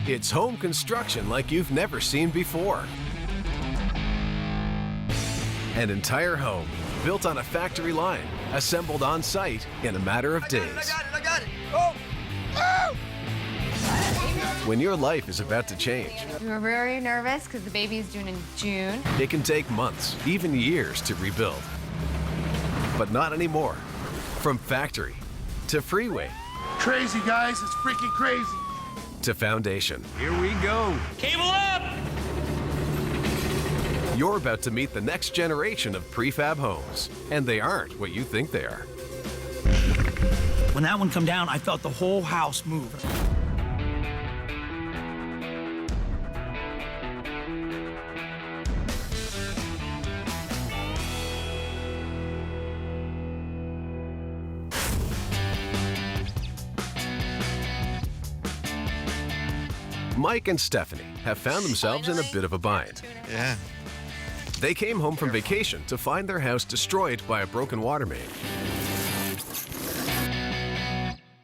It's home construction like you've never seen before. An entire home built on a factory line, assembled on site in a matter of days. I got it! Oh! Oh! When your life is about to change, We were very nervous because the baby is due in June. it can take months, even years to rebuild. But not anymore. From factory to freeway Crazy, guys. It's freaking crazy. to foundation, Here we go. Cable up! you're about to meet the next generation of prefab homes. And they aren't what you think they are. When that one come down, I felt the whole house move. Mike and Stephanie have found themselves in a bit of a bind. Yeah. They came home from vacation to find their house destroyed by a broken water main.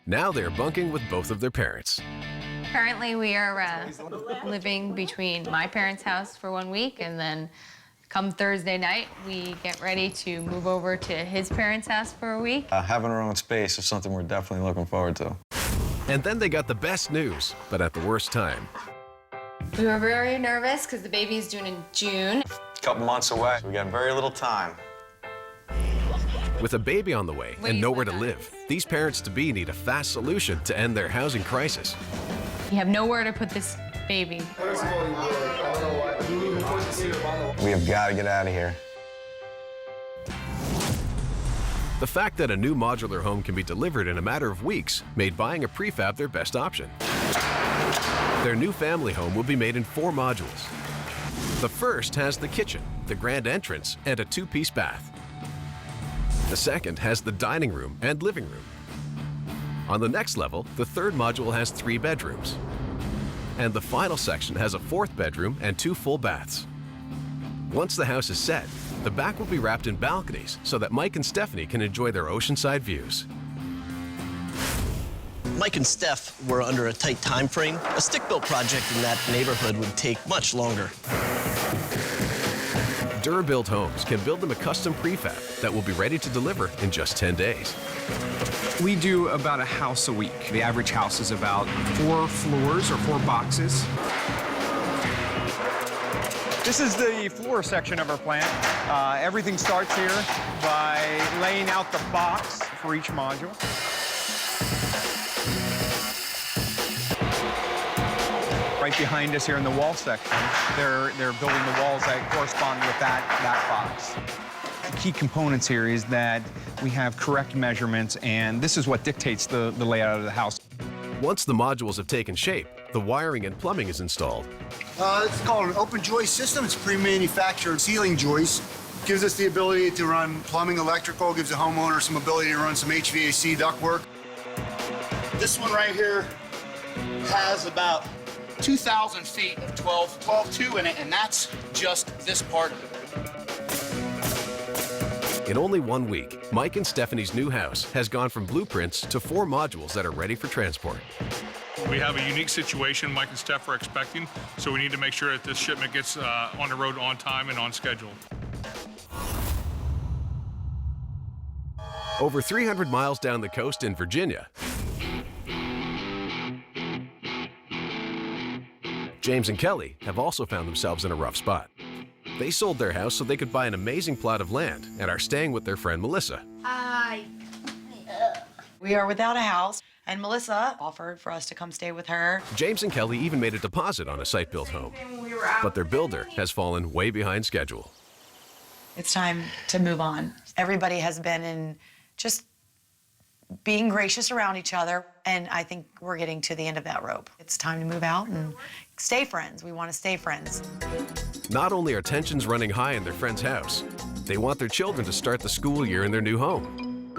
Now they're bunking with both of their parents. Currently, we are living between my parents' house for 1 week, and then come Thursday night, we get ready to move over to his parents' house for a week. Having our own space is something we're definitely looking forward to. And then they got the best news, but at the worst time. We were very nervous because the baby is due in June. A couple months away. We got very little time. With a baby on the way and nowhere to live, these parents-to-be need a fast solution to end their housing crisis. You have nowhere to put this baby. We have got to get out of here. The fact that a new modular home can be delivered in a matter of weeks made buying a prefab their best option. Their new family home will be made in 4 modules. The first has the kitchen, the grand entrance, and a 2-piece bath. The second has the dining room and living room. On the next level, the third module has 3 bedrooms. And the final section has a 4th bedroom and 2 full baths. Once the house is set, the back will be wrapped in balconies so that Mike and Stephanie can enjoy their oceanside views. Mike and Steph were under a tight time frame. A stick-built project in that neighborhood would take much longer. Durabuild Homes can build them a custom prefab that will be ready to deliver in just 10 days. We do about a house a week. The average house is about 4 floors or 4 boxes. This is the floor section of our plant. Everything starts here by laying out the box for each module. Right behind us here in the wall section, they're building the walls that correspond with that box. The key components here is that we have correct measurements, and this is what dictates the layout of the house. Once the modules have taken shape, the wiring and plumbing is installed. It's called an open joist system. It's pre-manufactured ceiling joist. Gives us the ability to run plumbing, electrical, gives the homeowner some ability to run some HVAC ductwork. This one right here has about 2,000 feet of 12-2 in it, and that's just this part of it. In only 1 week, Mike and Stephanie's new house has gone from blueprints to 4 modules that are ready for transport. We have a unique situation Mike and Steph are expecting, so we need to make sure that this shipment gets on the road on time and on schedule. Over 300 miles down the coast in Virginia, James and Kelly have also found themselves in a rough spot. They sold their house so they could buy an amazing plot of land and are staying with their friend Melissa. We are without a house, and Melissa offered for us to come stay with her. James and Kelly even made a deposit on a site-built home, but their builder has fallen way behind schedule. It's time to move on. Everybody has been in just being gracious around each other, and I think we're getting to the end of that rope. It's time to move out and stay friends. We want to stay friends. Not only are tensions running high in their friend's house, they want their children to start the school year in their new home.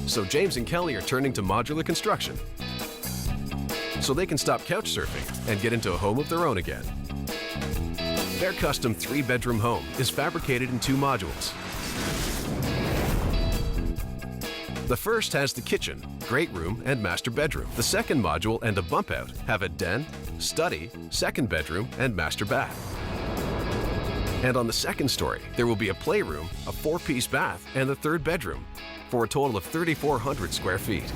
So James and Kelly are turning to modular construction so they can stop couch surfing and get into a home of their own again. Their custom 3-bedroom home is fabricated in 2 modules. The first has the kitchen, great room, and master bedroom. The second module and a bump out have a den, study, second bedroom, and master bath. And on the second story, there will be a playroom, a 4-piece bath, and the third bedroom, for a total of 3,400 square feet.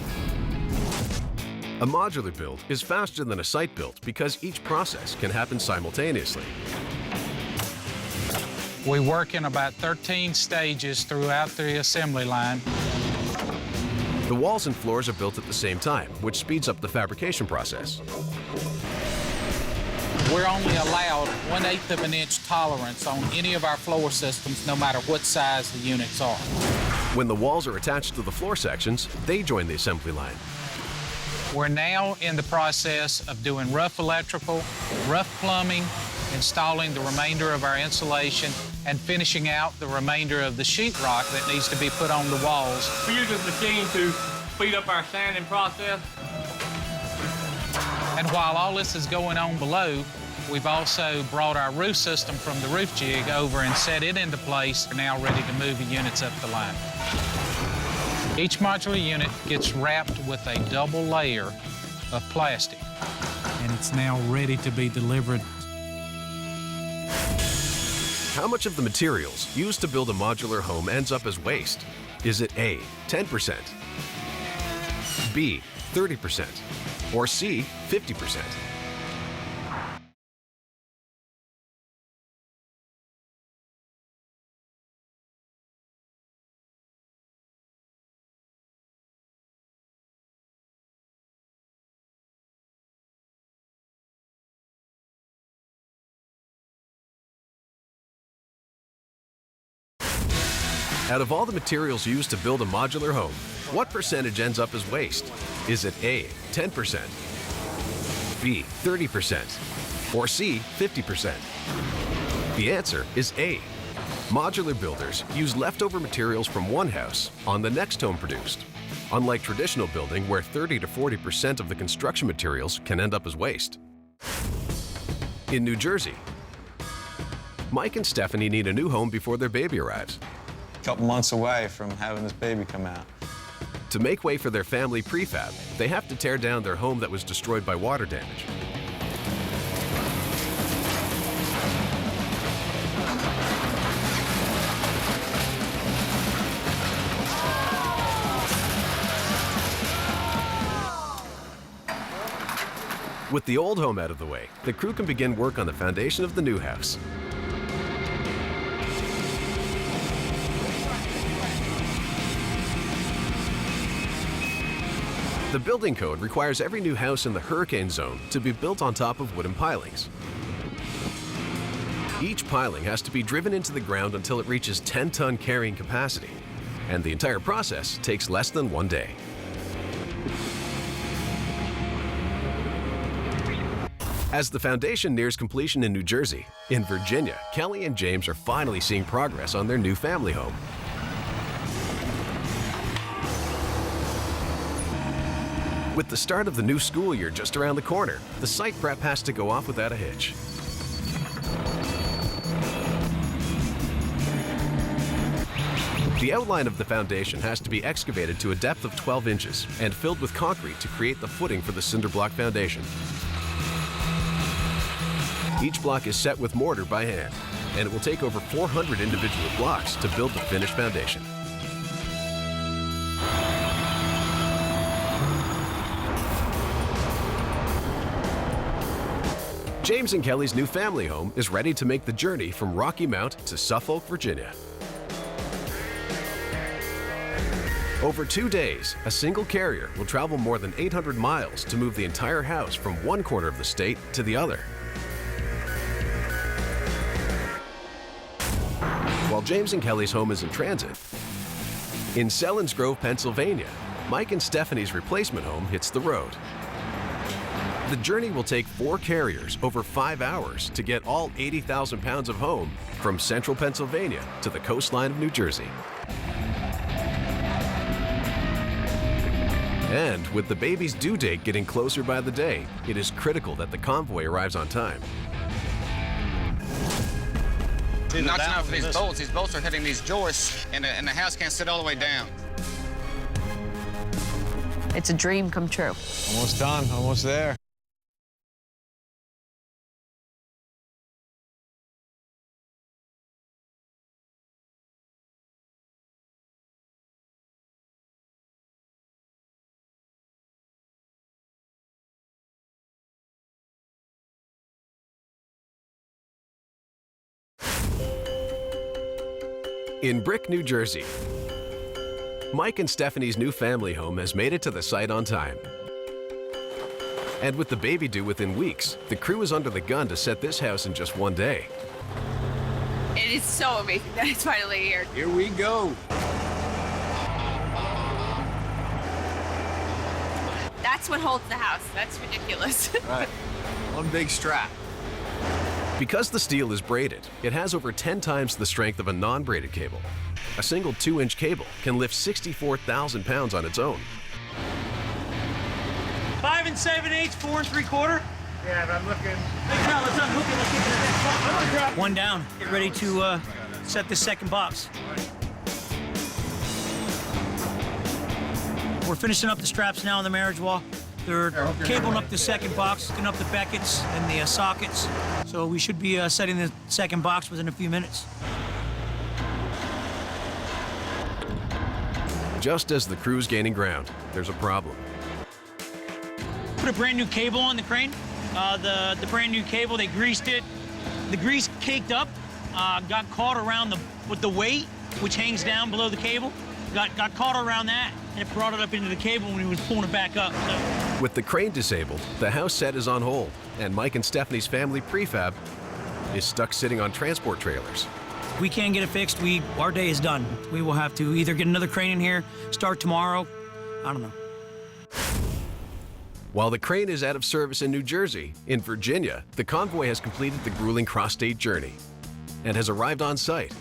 A modular build is faster than a site build because each process can happen simultaneously. We work in about 13 stages throughout the assembly line. The walls and floors are built at the same time, which speeds up the fabrication process. We're only allowed 1/8 of an inch tolerance on any of our floor systems, no matter what size the units are. When the walls are attached to the floor sections, they join the assembly line. We're now in the process of doing rough electrical, rough plumbing, installing the remainder of our insulation, and finishing out the remainder of the sheetrock that needs to be put on the walls. We use this machine to speed up our sanding process. And while all this is going on below, we've also brought our roof system from the roof jig over and set it into place. We're now ready to move the units up the line. Each modular unit gets wrapped with a double layer of plastic. And it's now ready to be delivered. How much of the materials used to build a modular home ends up as waste? Is it A, 10%, B, 30%, or C, 50%? Out of all the materials used to build a modular home, what percentage ends up as waste? Is it A, 10%, B, 30%, or C, 50%? The answer is A. Modular builders use leftover materials from one house on the next home produced, unlike traditional building where 30 to 40% of the construction materials can end up as waste. In New Jersey, Mike and Stephanie need a new home before their baby arrives. A couple months away from having this baby come out. To make way for their family prefab, they have to tear down their home that was destroyed by water damage. With the old home out of the way, the crew can begin work on the foundation of the new house. The building code requires every new house in the hurricane zone to be built on top of wooden pilings. Each piling has to be driven into the ground until it reaches 10-ton carrying capacity, and the entire process takes less than 1 day. As the foundation nears completion in New Jersey, in Virginia, Kelly and James are finally seeing progress on their new family home. With the start of the new school year just around the corner, the site prep has to go off without a hitch. The outline of the foundation has to be excavated to a depth of 12 inches and filled with concrete to create the footing for the cinder block foundation. Each block is set with mortar by hand, and it will take over 400 individual blocks to build the finished foundation. James and Kelly's new family home is ready to make the journey from Rocky Mount to Suffolk, Virginia. Over 2 days, a single carrier will travel more than 800 miles to move the entire house from one corner of the state to the other. While James and Kelly's home is in transit, in Selins Grove, Pennsylvania, Mike and Stephanie's replacement home hits the road. The journey will take 4 carriers over 5 hours to get all 80,000 pounds of home from central Pennsylvania to the coastline of New Jersey. And with the baby's due date getting closer by the day, it is critical that the convoy arrives on time. Notching out for these bolts are hitting these joists, and the house can't sit all the way down. It's a dream come true. Almost done, almost there. In Brick, New Jersey, Mike and Stephanie's new family home has made it to the site on time. And with the baby due within weeks, the crew is under the gun to set this house in just one day. It is so amazing that it's finally here. Here we go. That's what holds the house. That's ridiculous. Right. One big strap. Because the steel is braided, it has over 10 times the strength of a non-braided cable. A single 2-inch cable can lift 64,000 pounds on its own. 5 7/8, 4 3/4. Yeah, but I'm looking. Hey, Cal, let's unhook it. Let's get to the next box. One down. Get ready to set the second box. We're finishing up the straps now on the marriage wall. They're cabling up the second box, hooking up the beckets and the sockets. So we should be setting the second box within a few minutes. Just as the crew's gaining ground, there's a problem. Put a brand new cable on the crane. The brand new cable, they greased it. The grease caked up, got caught around with the weight, which hangs down below the cable. Got caught around that, and it brought it up into the cable when he was pulling it back up. So. With the crane disabled, the house set is on hold, and Mike and Stephanie's family prefab is stuck sitting on transport trailers. We can't get it fixed. Our day is done. We will have to either get another crane in here, start tomorrow. I don't know. While the crane is out of service in New Jersey, in Virginia, the convoy has completed the grueling cross-state journey and has arrived on site.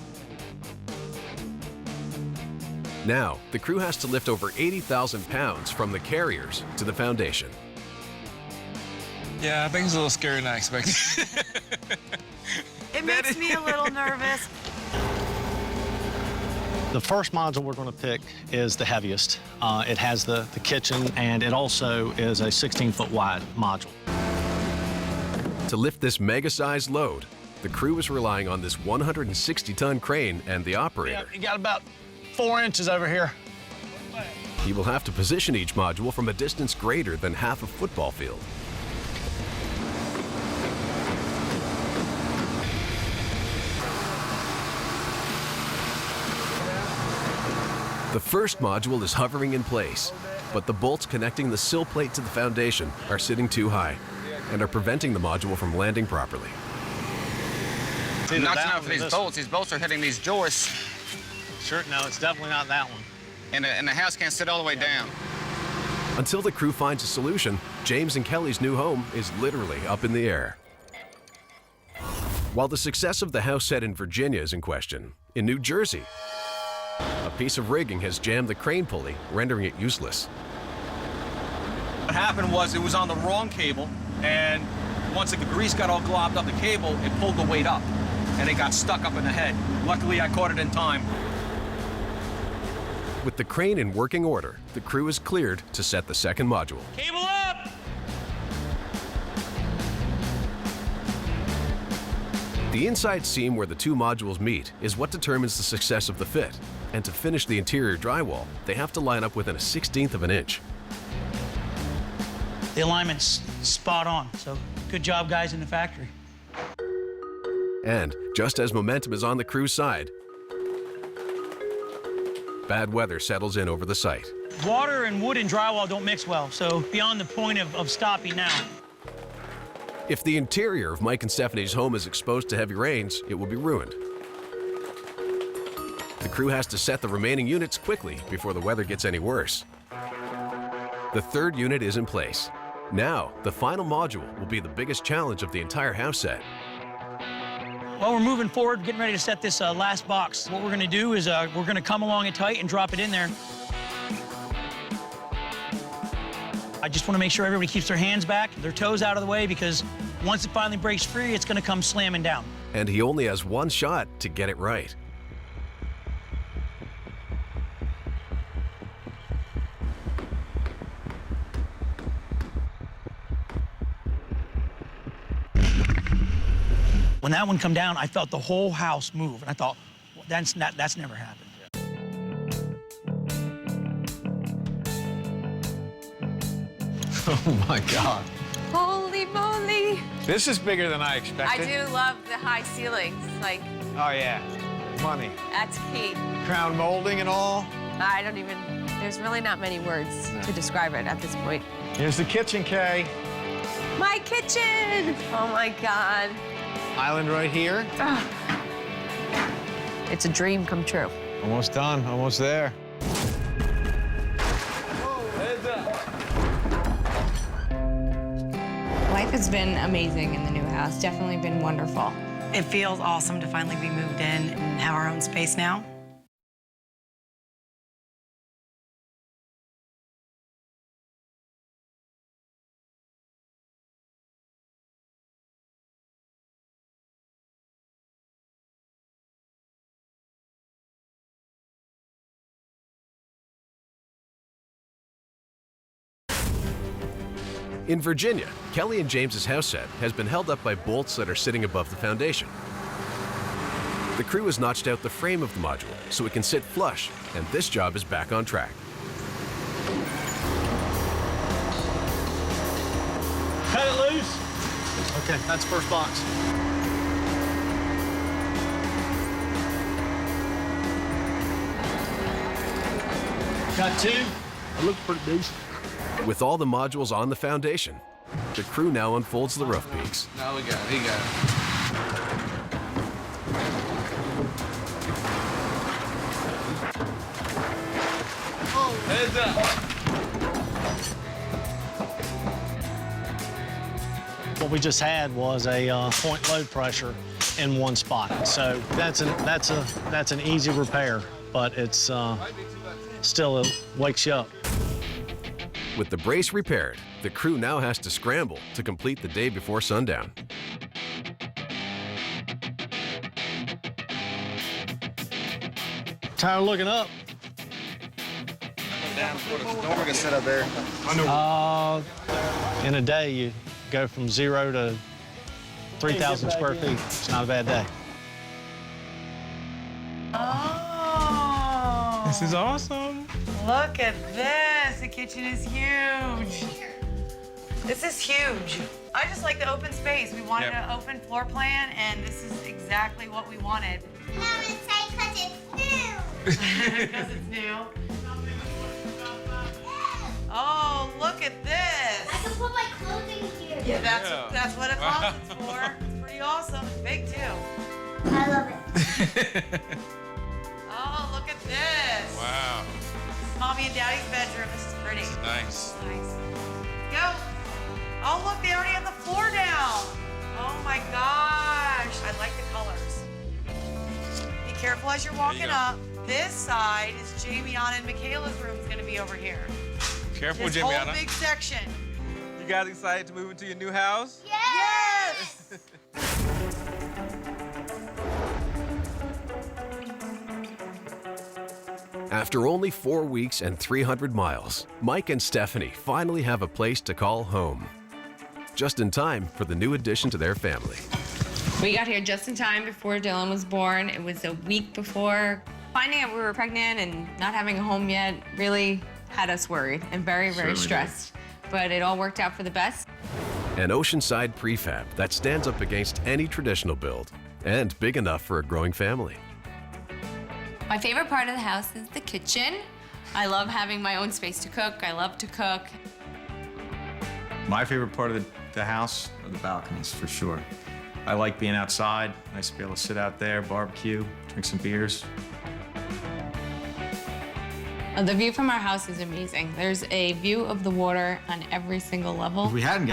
Now, the crew has to lift over 80,000 pounds from the carriers to the foundation. Yeah, I think it's a little scarier than I expected. It makes me a little nervous. The first module we're going to pick is the heaviest. It has the kitchen, and it also is a 16-foot wide module. To lift this mega-sized load, the crew is relying on this 160-ton crane and the operator. Yeah, you got about 4 inches over here. He will have to position each module from a distance greater than half a football field. The first module is hovering in place, but the bolts connecting the sill plate to the foundation are sitting too high and are preventing the module from landing properly. Not enough for these bolts. These bolts are hitting these joists. Sure, no, it's definitely not that one. And the house can't sit all the way down. Until the crew finds a solution, James and Kelly's new home is literally up in the air. While the success of the house set in Virginia is in question, in New Jersey, a piece of rigging has jammed the crane pulley, rendering it useless. What happened was it was on the wrong cable, and once the grease got all globbed up the cable, it pulled the weight up, and it got stuck up in the head. Luckily, I caught it in time. With the crane in working order, the crew is cleared to set the second module. Cable up! The inside seam where the two modules meet is what determines the success of the fit. And to finish the interior drywall, they have to line up within 1/16 of an inch. The alignment's spot on, so good job, guys in the factory. And just as momentum is on the crew's side, bad weather settles in over the site. Water and wood and drywall don't mix well, so beyond the point of stopping now. If the interior of Mike and Stephanie's home is exposed to heavy rains, it will be ruined. The crew has to set the remaining units quickly before the weather gets any worse. The third unit is in place. Now, the final module will be the biggest challenge of the entire house set. Well, we're moving forward, getting ready to set this last box. What we're gonna do is we're gonna come along it tight and drop it in there. I just wanna make sure everybody keeps their hands back, their toes out of the way, because once it finally breaks free, it's gonna come slamming down. And he only has one shot to get it right. When that one come down, I felt the whole house move, and I thought, well, that's never happened. Oh my God. Holy moly. This is bigger than I I expected. do love the high ceilings. Like, Oh yeah, money. that's key. Crown molding and all. I don't even, there's really not many words to describe it at this point. Here's the kitchen, Kay. My kitchen! Oh my God. Island right here. It's a dream come true. Almost done, almost there. Life has been amazing in the new house, definitely been wonderful. It feels awesome to finally be moved in and have our own space now. In Virginia, Kelly and James's house set has been held up by bolts that are sitting above the foundation. The crew has notched out the frame of the module so it can sit flush, and this job is back on track. Cut it loose. Okay, that's first box. Got two. It looks pretty decent. With all the modules on the foundation, the crew now unfolds the roof peaks. Now we got it, he got it. Heads up. What we just had was a point load pressure in one spot. So that's an easy repair, but it's still, it wakes you up. With the brace repaired, the crew now has to scramble to complete the day before sundown. Tired of looking up? We're gonna sit up there. In a day, you go from 0 to 3,000 square feet. It's not a bad day. Oh. This is awesome. Look at this. The kitchen is huge. This is huge. I just like the open space. We wanted an open floor plan, and this is exactly what we wanted. No, it's because it's new. Because it's new. Oh, look at this. I can put my clothes in here. Yeah, that's what a closet's for. It's pretty awesome. It's big, too. I love it. Oh, look at this. Wow. Mommy and Daddy's bedroom. This is pretty. Nice. Nice. Go. Oh, look, they already have the floor down. Oh, my gosh. I like the colors. Be careful as you're walking up. This side is Jamie-Anna and Michaela's room is going to be over here. Careful, This Jamie-Anna. whole big section. You guys excited to move into your new house? Yes! After only 4 weeks and 300 miles, Mike and Stephanie finally have a place to call home. Just in time for the new addition to their family. We got here just in time before Dylan was born. It was a week before. Finding out we were pregnant and not having a home yet really had us worried and very, very stressed. But it all worked out for the best. An oceanside prefab that stands up against any traditional build and big enough for a growing family. My favorite part of the house is the kitchen. I love having my own space to cook. I love to cook. My favorite part of the house are the balconies, for sure. I like being outside. Nice to be able to sit out there, barbecue, drink some beers. The view from our house is amazing. There's a view of the water on every single level. If we hadn't